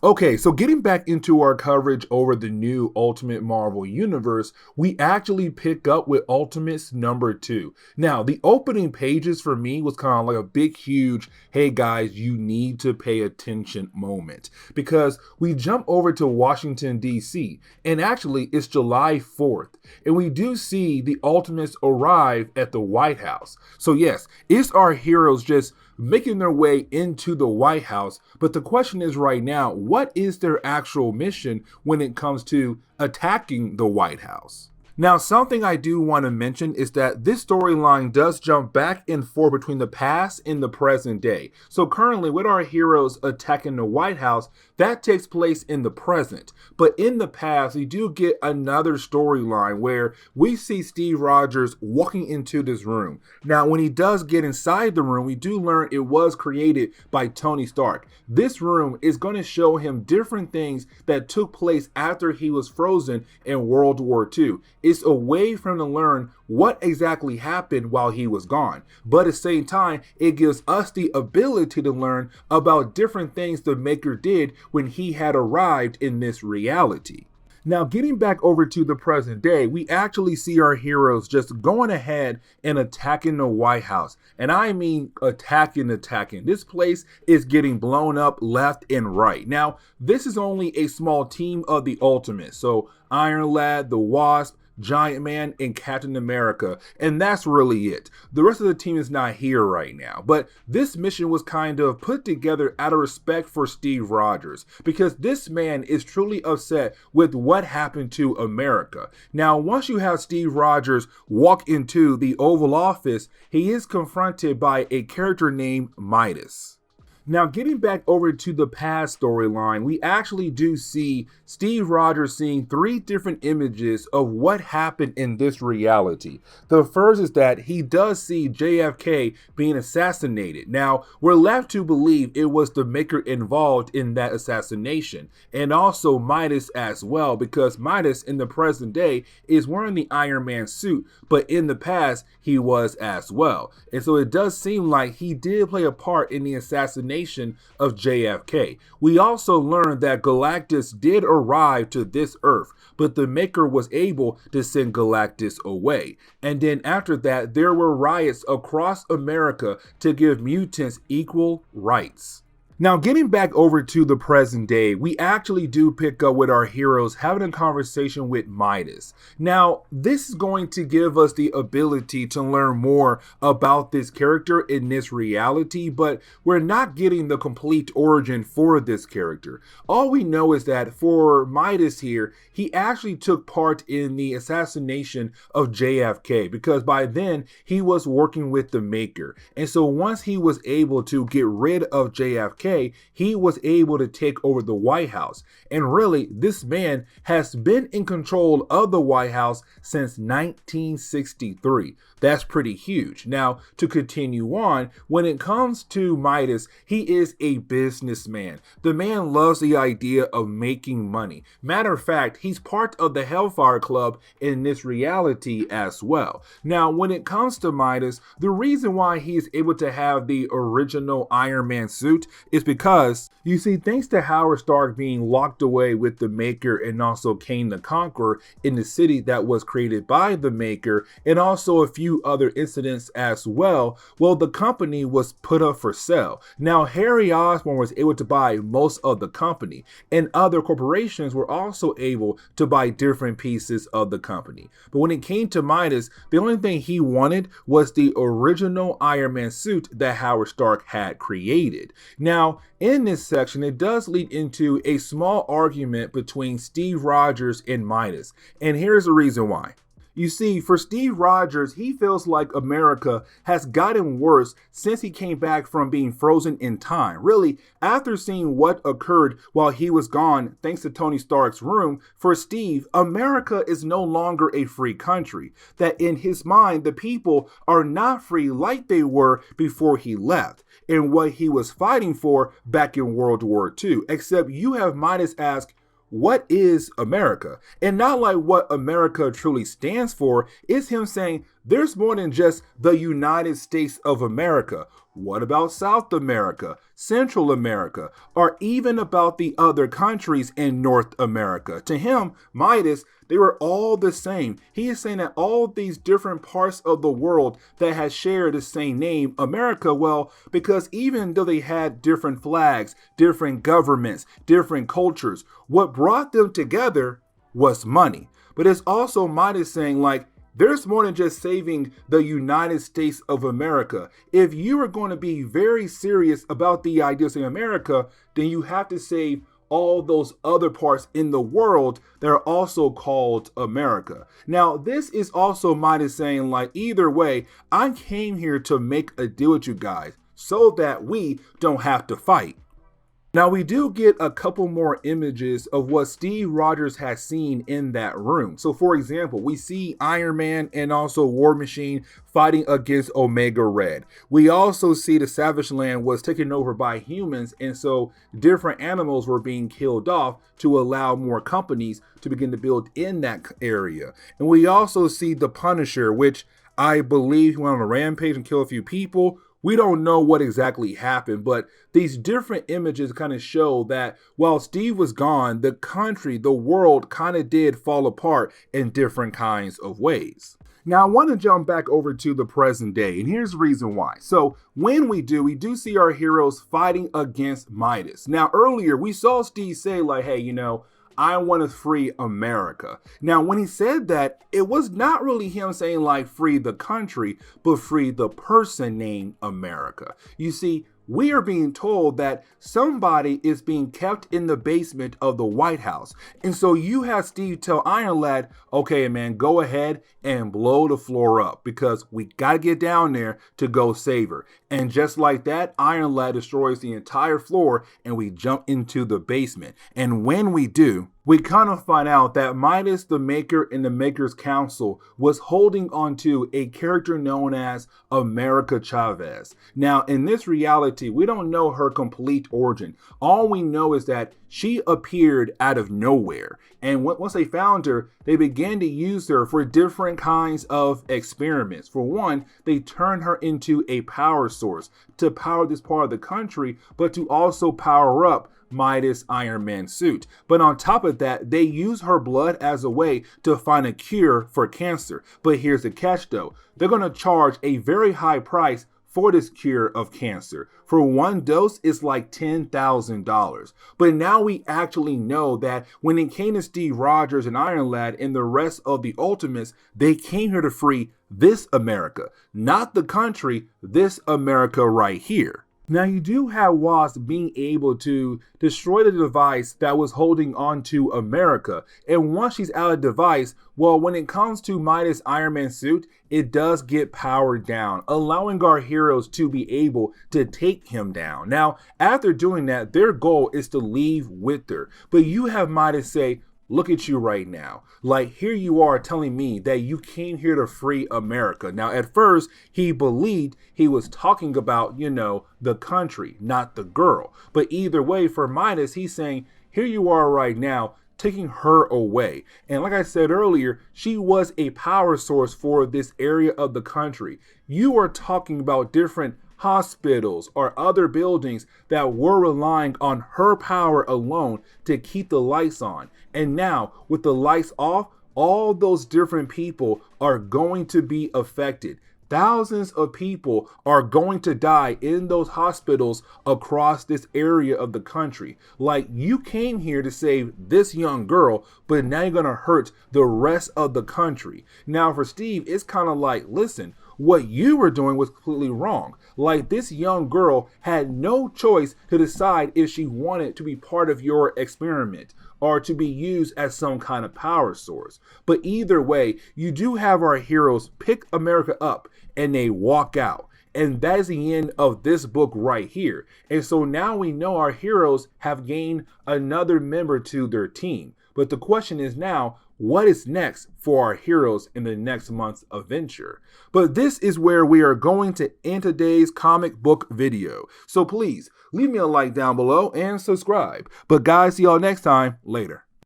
Okay, so getting back into our coverage over the new Ultimate Marvel Universe, we actually pick up with Ultimates #2. Now, the opening pages for me was kind of like a big, huge, hey guys, you need to pay attention moment. Because we jump over to Washington, D.C., and actually it's July 4th. And we do see the Ultimates arrive at the White House. So yes, it's our heroes just making their way into the White House. But the question is right now, what is their actual mission when it comes to attacking the White House? Now, something I do want to mention is that this storyline does jump back and forth between the past and the present day. So currently, with our heroes attacking the White House, that takes place in the present. But in the past, we do get another storyline where we see Steve Rogers walking into this room. Now, when he does get inside the room, we do learn it was created by Tony Stark. This room is going to show him different things that took place after he was frozen in World War II. It's a way for him to learn what exactly happened while he was gone. But at the same time, it gives us the ability to learn about different things the Maker did when he had arrived in this reality. Now, getting back over to the present day, we actually see our heroes just going ahead and attacking the White House. And I mean attacking. This place is getting blown up left and right. Now, this is only a small team of the Ultimates. So Iron Lad, the Wasp, Giant Man, and Captain America, and that's really it. The rest of the team is not here right now, but this mission was kind of put together out of respect for Steve Rogers, because this man is truly upset with what happened to America. Now, once you have Steve Rogers walk into the Oval Office, he is confronted by a character named Midas. Now, getting back over to the past storyline, we actually do see Steve Rogers seeing 3 different images of what happened in this reality. The first is that he does see JFK being assassinated. Now, we're left to believe it was the Maker involved in that assassination, and also Midas as well, because Midas in the present day is wearing the Iron Man suit, but in the past he was as well. And so it does seem like he did play a part in the assassination of JFK. We also learned that Galactus did arrive to this Earth, but the Maker was able to send Galactus away. And then after that, there were riots across America to give mutants equal rights. Now, getting back over to the present day, we actually do pick up with our heroes having a conversation with Midas. Now, this is going to give us the ability to learn more about this character in this reality, but we're not getting the complete origin for this character. All we know is that for Midas here, he actually took part in the assassination of JFK, because by then he was working with the Maker. And so once he was able to get rid of JFK, he was able to take over the White House. And really, this man has been in control of the White House since 1963. That's pretty huge. Now, to continue on, when it comes to Midas, he is a businessman. The man loves the idea of making money. Matter of fact, he's part of the Hellfire Club in this reality as well. Now, when it comes to Midas, the reason why he is able to have the original Iron Man suit is because, you see, thanks to Howard Stark being locked away with the Maker and also Kane the Conqueror in the city that was created by the Maker, and also a few other incidents as well, the company was put up for sale. Now, Harry Osborn was able to buy most of the company, and other corporations were also able to buy different pieces of the company. But when it came to Midas, the only thing he wanted was the original Iron Man suit that Howard Stark had created. Now, in this section, it does lead into a small argument between Steve Rogers and Midas, and here's the reason why. You see, for Steve Rogers, he feels like America has gotten worse since he came back from being frozen in time. Really, after seeing what occurred while he was gone, thanks to Tony Stark's room, for Steve, America is no longer a free country. That in his mind, the people are not free like they were before he left, and what he was fighting for back in World War II. Except you have Midas ask, what is America? And not like what America truly stands for, is him saying there's more than just the United States of America. What about South America, Central America, or even about the other countries in North America? To him, Midas, they were all the same. He is saying that all these different parts of the world that has shared the same name, America, well, because even though they had different flags, different governments, different cultures, what brought them together was money. But it's also Midas saying, like, there's more than just saving the United States of America. If you are going to be very serious about the idea of saving America, then you have to save all those other parts in the world that are also called America. Now, this is also Midas saying, like, either way, I came here to make a deal with you guys so that we don't have to fight. Now, we do get a couple more images of what Steve Rogers has seen in that room. So, for example, we see Iron Man and also War Machine fighting against Omega Red. We also see the Savage Land was taken over by humans, and so different animals were being killed off to allow more companies to begin to build in that area. And we also see the Punisher, which I believe he went on a rampage and killed a few people. We don't know what exactly happened, but these different images kind of show that while Steve was gone, the country, the world kind of did fall apart in different kinds of ways. Now, I want to jump back over to the present day, and here's the reason why. So when we do see our heroes fighting against Midas. Now, earlier we saw Steve say, like, hey, I want to free America. Now, when he said that, it was not really him saying like free the country, but free the person named America. You see, we are being told that somebody is being kept in the basement of the White House. And so you have Steve tell Iron Lad, okay, man, go ahead and blow the floor up because we got to get down there to go save her. And just like that, Iron Lad destroys the entire floor and we jump into the basement. And when we do, we kind of find out that Midas, the Maker, and the Maker's Council was holding onto a character known as America Chavez. Now, in this reality, we don't know her complete origin. All we know is that she appeared out of nowhere. And once they found her, they began to use her for different kinds of experiments. For one, they turned her into a power source to power this part of the country, but to also power up Midas Iron Man suit. But on top of that, they use her blood as a way to find a cure for cancer. But here's the catch though. They're going to charge a very high price for this cure of cancer. For one dose, it's like $10,000. But now we actually know that when it came to Steve Rogers and Iron Lad and the rest of the Ultimates, they came here to free this America, not the country, this America right here. Now, you do have Wasp being able to destroy the device that was holding on to America. And once she's out of the device, well, when it comes to Midas Iron Man suit, it does get powered down, allowing our heroes to be able to take him down. Now, after doing that, their goal is to leave with her. But you have Midas say, look at you right now. Like, here you are telling me that you came here to free America. Now, at first, he believed he was talking about, the country, not the girl. But either way, for Midas, he's saying, here you are right now, taking her away. And like I said earlier, she was a power source for this area of the country. You are talking about different hospitals or other buildings that were relying on her power alone to keep the lights on. And now with the lights off, all those different people are going to be affected. Thousands of people are going to die in those hospitals across this area of the country. Like, you came here to save this young girl, but now you're going to hurt the rest of the country. Now for Steve, it's kind of like, listen, what you were doing was completely wrong. Like, this young girl had no choice to decide if she wanted to be part of your experiment or to be used as some kind of power source. But either way, you do have our heroes pick America up and they walk out. And that is the end of this book right here. And so now we know our heroes have gained another member to their team. But the question is now, what is next for our heroes in the next month's adventure? But this is where we are going to end today's comic book video. So please leave me a like down below and subscribe. But guys, see y'all next time. Later.